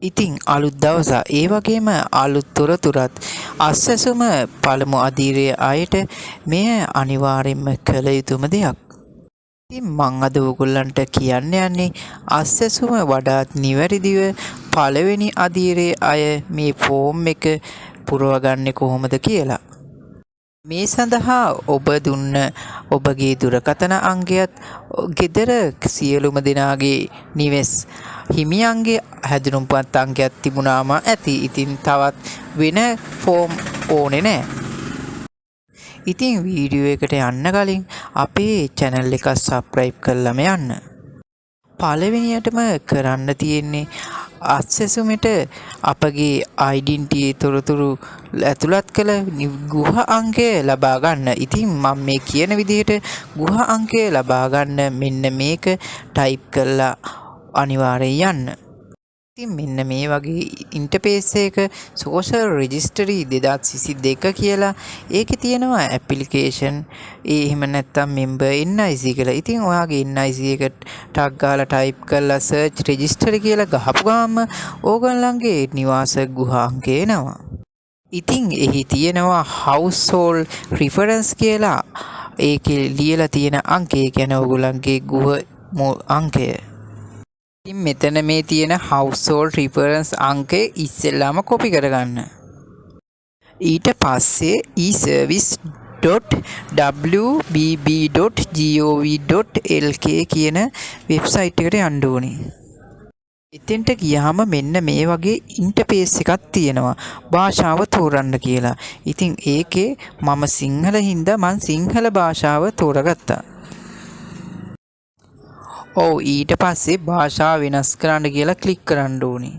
ඉතින් අලුත් දවසක් ඒ වගේම අලුත් තොරතුරත් අස්වැසුම පළමු අදියරේ අයට මෙය අනිවාර්යෙන්ම කළ යුතුම දෙයක්. ඉතින් මං අද ඔයගොල්ලන්ට කියන්න යන්නේ අස්වැසුම වඩාත් නිවැරදිව පළවෙනි අදියරේ අය මේ ෆෝම් එක පුරවගන්නේ කොහොමද කියලා. මේ සඳහා ඔබ දුන්න ඔබගේ දුරකථන අංකයත් ගෙදර සියලුම දෙනාගේ නිවෙස් හිමියන්ගේ හැඳුනුම්පත් අංකයක් තිබුණාම ඇති. ඉතින් තවත් වෙන ෆෝම් ඕනේ නෑ. ඉතින් වීඩියෝ එකට යන්න කලින් අපේ channel එක subscribe කරලාම යන්න. පළවෙනියටම කරන්න තියෙන්නේ අස්වැසුමට අපගේ identity තොරතුරු ඇතුළත් කළ ගෘහ අංකය ලබා ගන්න. ඉතින් මම මේ කියන විදිහට ගෘහ අංකය ලබා ගන්න මෙන්න මේක ටයිප් කරලා අනිවාර්යෙන් යන්න. ඉතින් මෙන්න මේ වගේ ඉන්ටර්ෆේස් එක social registry 2022 කියලා ඒකේ තියෙනවා ඇප්ලිකේෂන් එහෙම නැත්නම් member NIC කියලා. ඉතින් ඔයාගේ NIC එක ටග් ගාලා ටයිප් කරලා search register කියලා ගහපු ගාම ඕගොල්ලන්ගේ නිවාස ගෘහ අංකය එනවා. ඉතින් එහි තියෙනවා household reference කියලා. ඒකේ ලියලා තියෙන අංකය කියන්නේ ඕගොල්ලන්ගේ ගෘහ අංකය. ඉතින් මෙතන මේ තියෙන household reference අංකය ඉස්සෙල්ලාම කොපි කරගන්න. ඊට පස්සේ eservice.wbb.gov.lk කියන වෙබ්සයිට් එකට යන්න ඕනේ. එතෙන්ට ගියාම මෙන්න මේ වගේ ඉන්ටර්ෆේස් එකක් තියෙනවා. භාෂාව තෝරන්න කියලා. ඉතින් ඒකේ මම සිංහල හින්දා මම සිංහල භාෂාව තෝරගත්තා. ඔව් ඊට පස්සේ භාෂාව වෙනස් කරන්න කියලා ක්ලික් කරන්න ඕනේ.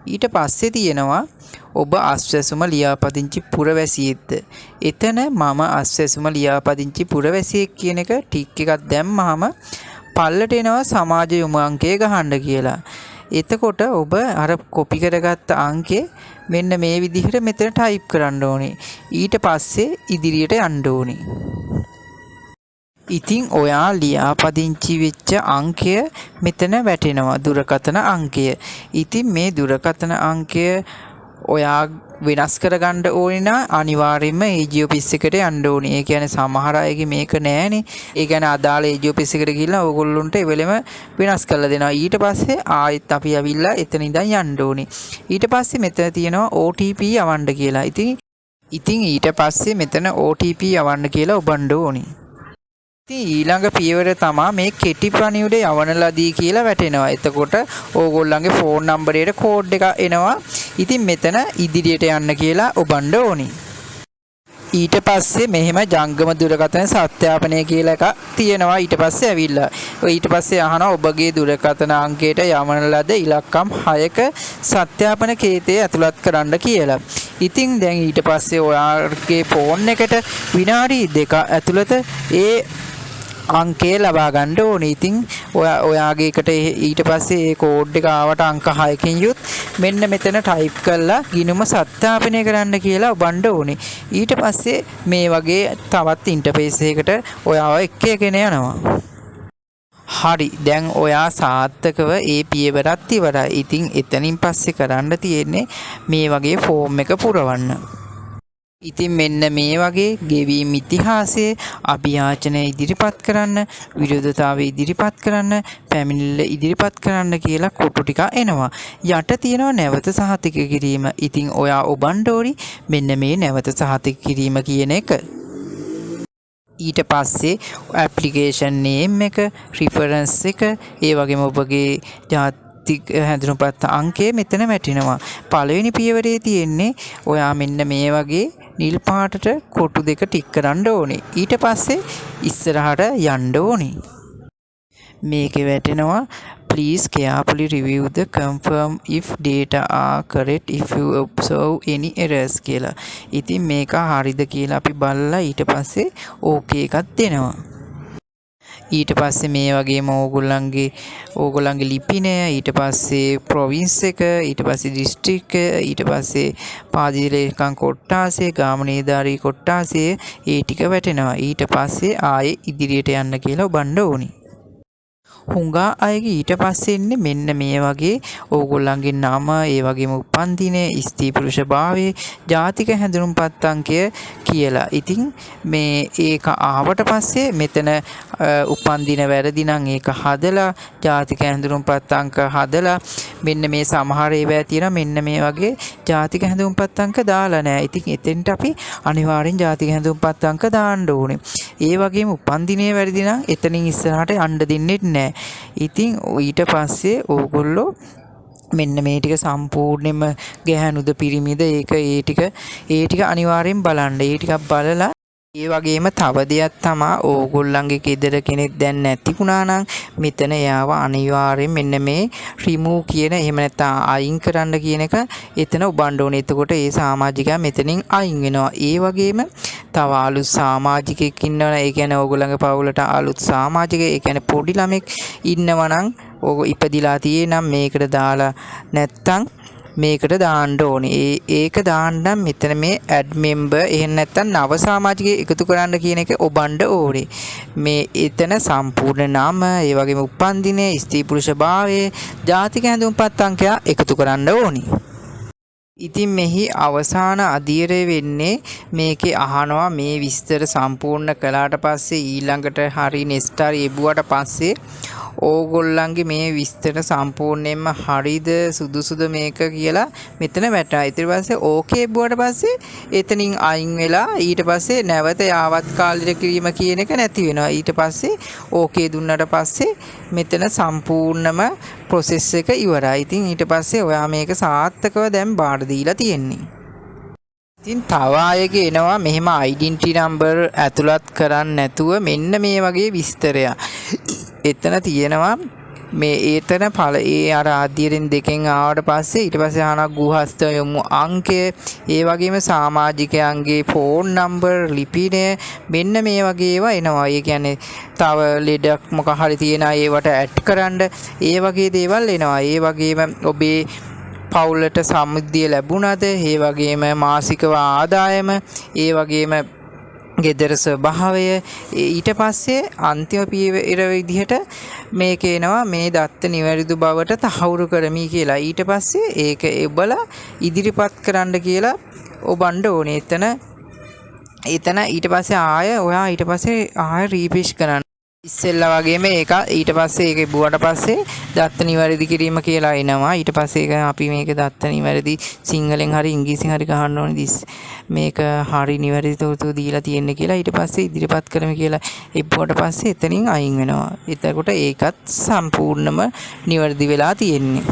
ඊට පස්සේ තියෙනවා ඔබ අස්වැසුම ලියාපදිංචි පුරවැසියෙක්ද? එතන මම අස්වැසුම ලියාපදිංචි පුරවැසියෙක් කියන එක ටික් එකක් දැම්මහම පල්ලට එනවා සමාජ යොමු අංකය ගහන්න කියලා. එතකොට ඔබ අර කොපි කරගත්ත අංකේ මෙන්න මේ විදිහට මෙතන ටයිප් කරන්න ඕනේ. ඊට පස්සේ ඉදිරියට යන්න ඕනේ. ඉතින් ඔයා ලියාපදිංචි වෙච්ච අංකය මෙතන වැටෙනවා දුරකථන අංකය. ඉතින් මේ දුරකථන අංකය ඔයා වෙනස් කරගන්න ඕනේ නම් අනිවාර්යයෙන්ම AG ඔෆිස් එකට යන්න ඕනේ. ඒ කියන්නේ සමහර අයගේ මේක නෑනේ. ඒ කියන්නේ අදාළ AG ඔෆිස් එකට ගිහිල්ලා ඕගොල්ලොන්ට ඒ වෙලෙම වෙනස් කරලා දෙනවා. ඊට පස්සේ ආයෙත් අපි ඇවිල්ලා එතන ඉඳන් යන්න ඕනේ. ඊට පස්සේ මෙතන තියෙනවා OTP යවන්න කියලා. ඉතින් ඊට පස්සේ මෙතන OTP යවන්න කියලා ඔබන්න ඕනේ. ඉතින් ඊළඟ පියවර තමයි මේ කෙටි පණිවුඩ යවන ලදී කියලා වැටෙනවා. එතකොට ඕගොල්ලන්ගේ ෆෝන් නම්බරයට කෝඩ් එක එනවා. ඉතින් මෙතන ඉදිරියට යන්න කියලා ඔබන්න ඕනි. ඊට පස්සේ මෙහෙම ජංගම දුරකථන සත්‍යාපනය කියලා එකක් තියෙනවා. ඊට පස්සේ ඇවිල්ලා ඊට පස්සේ අහනවා ඔබගේ දුරකථන අංකයට යවන ලද ඉලක්කම් 6ක සත්‍යාපන කේතය ඇතුළත් කරන්න කියලා. ඉතින් දැන් ඊට පස්සේ ඔයාගේ ෆෝන් එකට විනාඩි 2 ඇතුළත ඒ අංකය ලබා ගන්න ඕනේ. ඉතින් ඔයාගේ එකට ඊට පස්සේ ඒ කෝඩ් එක ආවට අංක 6කින් යුත් මෙන්න මෙතන ටයිප් කරලා ගිණුම සත්‍යාපනය කරන්න කියලා ඔබන්න ඕනේ. ඊට පස්සේ මේ වගේ තවත් ඉන්ටර්ෆේස් එකකට ඔයාව එක්කගෙන යනවා. හරි දැන් ඔයා සාර්ථකව ඒ පියවරත් ඉවරයි. ඉතින් එතනින් පස්සේ කරන්න තියෙන්නේ මේ වගේ ෆෝම් එක පුරවන්න. ඉතින් මෙන්න මේ වගේ ගෙවීම් ඉතිහාසයේ අභියාචන ඉදිරිපත් කරන්න, විරෝධතාවය ඉදිරිපත් කරන්න, පැමිණිල්ල ඉදිරිපත් කරන්න කියලා කොටු ටික එනවා. යට තියෙනවා නැවත සහතික කිරීම. ඉතින් ඔයා ඔබන්න ඕනි මෙන්න මේ නැවත සහතික කිරීම කියන එක. ඊට පස්සේ ඇප්ලිකේෂන් නේම් එක, රිෆරන්ස් එක, ඒ වගේම ඔබගේ හැඳුනුම්පත් අංකය මෙතන වැටෙනවා. පළවෙනි පියවරේ තියෙන්නේ ඔයා මෙන්න මේ වගේ නිල් පාටට කොටු දෙක ටික් කරන්න ඕනේ. ඊට පස්සේ ඉස්සරහට යන්න ඕනේ. මේකේ වැටෙනවා please carefully review the confirm if data are correct if you observe any errors කියලා. ඉතින් මේක හරිද කියලා අපි බලලා ඊට පස්සේ okay එකක් දෙනවා. ඊට පස්සේ මේ වගේම ඕගොල්ලන්ගේ ලිපිනය, ඊට පස්සේ ප්‍රොවින්ස් එක, ඊට පස්සේ දිස්ත්‍රික්ක, ඊට පස්සේ පාදිලි ලේකම් කොට්ටාසය, ගාම නිලධාරී කොට්ටාසය ඒ ටික වැටෙනවා. ඊට පස්සේ ආයේ ඉදිරියට යන්න කියලා ඔබන්න ඕනි. හුඟා අයගේ ඊට පස්සේ එන්නේ මෙන්න මේ වගේ ඕගොල්ලන්ගේ නම, ඒ වගේම උපන්දිනය, ස්ත්‍රී පුරුෂ භාවය, ජාතික හැඳුනුම්පත් අංකය කියලා. ඉතින් මේ ඒක ආවට පස්සේ මෙතන උපන්දින වැරදි නම් ඒක හදලා, ජාතික හැඳුනුම්පත් අංක හදලා, මෙන්න මේ සමහර ඒවා තියෙනවා මෙන්න මේ වගේ ජාතික හැඳුනුම්පත් අංක දාලා නැහැ. ඉතින් එතෙන්ට අපි අනිවාර්යෙන් ජාතික හැඳුනුම්පත් අංක දාන්න ඕනේ. ඒ වගේම උපන්දිනේ වැරදි නම් එතනින් ඉස්සරහට යන්න දෙන්නේ නැහැ. ඉතින් ඊට පස්සේ ඕගොල්ලෝ මෙන්න මේ ටික සම්පූර්ණයෙන්ම ගැහැණුද පිරිමිද ඒක ඒ ටික අනිවාර්යෙන් බලන්න. ඒ ටිකක් බලලා ඒ වගේම තව දෙයක් තමයි ඕගොල්ලන්ගේ ගෙදර කෙනෙක් දැන් නැතිුණා නම් මෙතන එයාව අනිවාර්යෙන් මෙන්න මේ remove කියන එහෙම නැත්නම් අයින් කරන්න කියන එක එතන ඔබන්න ඕනේ. එතකොට ඒ සමාජිකයා මෙතනින් අයින් වෙනවා. ඒ වගේම තව අලුත් සමාජිකයෙක් ඉන්නවනේ. ඒ කියන්නේ ඕගොල්ලන්ගේ පවුලට අලුත් සමාජිකයෙක්, ඒ කියන්නේ පොඩි ළමෙක් ඉන්නවා නම් ඕක ඉපදිලා තියෙනම් මේකට දාලා නැත්තම් මේකට දාන්න ඕනේ. ඒක දාන්න මෙතන මේ ඇඩ් මෙම්බර් එහෙම නැත්නම් නව සමාජිකයෙක් එකතු කරන්න කියන එක ඔබන්න ඕනේ. මේ එතන සම්පූර්ණ නම, ඒ වගේම උපන්දිනය, ස්ත්‍රී පුරුෂ භාවය, ජාතික හැඳුම්පත් අංකය එකතු කරන්න ඕනේ. ඉතින් මෙහි අවසාන අධීරය වෙන්නේ මේකේ අහනවා මේ විස්තර සම්පූර්ණ කළාට පස්සේ ඊළඟට හරි නෙක්ස්ට් හරි එබුවට පස්සේ ඕගොල්ලන්ගේ මේ විස්තර සම්පූර්ණයෙන්ම හරිද සුදුසුද මේක කියලා මෙතන වැටා. ඊට පස්සේ ඕකේ එබුවට පස්සේ එතනින් අයින් වෙලා ඊට පස්සේ නැවත යාවත් කාලීන කිරීම කියන එක නැති වෙනවා. ඊට පස්සේ ඕකේ දුන්නට පස්සේ මෙතන සම්පූර්ණම ප්‍රොසෙස් එක ඉවරයි. ඉතින් ඊට පස්සේ ඔයා මේක සාර්ථකව දැන් බාර දීලා තියෙන්නේ. ඉතින් තව අයගේ එනවා මෙහෙම ඩෙන්ටිටි නම්බර් ඇතුළත් කරන්නේ නැතුව මෙන්න මේ වගේ විස්තරයක්. එතන තියෙනවා මේ ඒතන ඵල ඒ අර ආදියෙන් දෙකෙන් ආවට පස්සේ ඊට පස්සේ අහනවා ගෘහස්ත යොමු අංකය, ඒ වගේම සමාජිකයන්ගේ ෆෝන් නම්බර්, ලිපිනය, මෙන්න මේ වගේ ඒවා එනවා. ඒ කියන්නේ තව ලෙඩක් මොකක් හරි තියෙනවා ඒවට ඇඩ් කරන්න, ඒ වගේ දේවල් එනවා. ඒ වගේම ඔබේ පවුලට සම්මුතිය ලැබුණාද, ඒ වගේම මාසිකව ආදායම, ඒ වගේම ගෙදර ස්වභාවය. ඊට පස්සේ අන්තිම පියවර විදිහට මේක එනවා මේ දත්ත නිවැරදි බවට තහවුරු කරමි කියලා. ඊට පස්සේ ඒක ඔබලා ඉදිරිපත් කරන්න කියලා ඔබන්න ඕනේ. එතන ඊට පස්සේ ඔයා ඊට පස්සේ රීෆ්‍රෙෂ් කරන්න. ඉස්සෙල්ලා වගේම ඒක ඊට පස්සේ ඒක බුවට පස්සේ දත්ත නිවැරදි කිරීම කියලා එනවා. ඊට පස්සේ ඒක අපි මේක දත්ත නිවැරදි සිංහලෙන් හරි ඉංග්‍රීසියෙන් හරි ගහන්න ඕනේ. මේක හරි නිවැරදි තොරතුරු දීලා තියෙන්නේ කියලා ඊට පස්සේ ඉදිරිපත් කරමු කියලා එප්පුවට පස්සේ එතනින් අයින් වෙනවා. එතකොට ඒකත් සම්පූර්ණම නිවැරදි වෙලා තියෙන්නේ.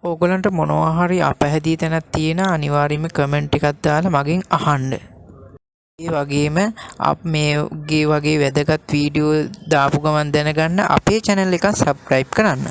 ඕගලන්ට මොනවා හරි අපහැදී තැනක් තියෙන අනිවාර්යයෙන්ම කමෙන්ට් එකක් දාලා මගෙන් අහන්න. ඒ වගේම මේ වගේ වැදගත් වීඩියෝ දාපු ගමන් දැනගන්න අපේ channel එක subscribe කරන්න.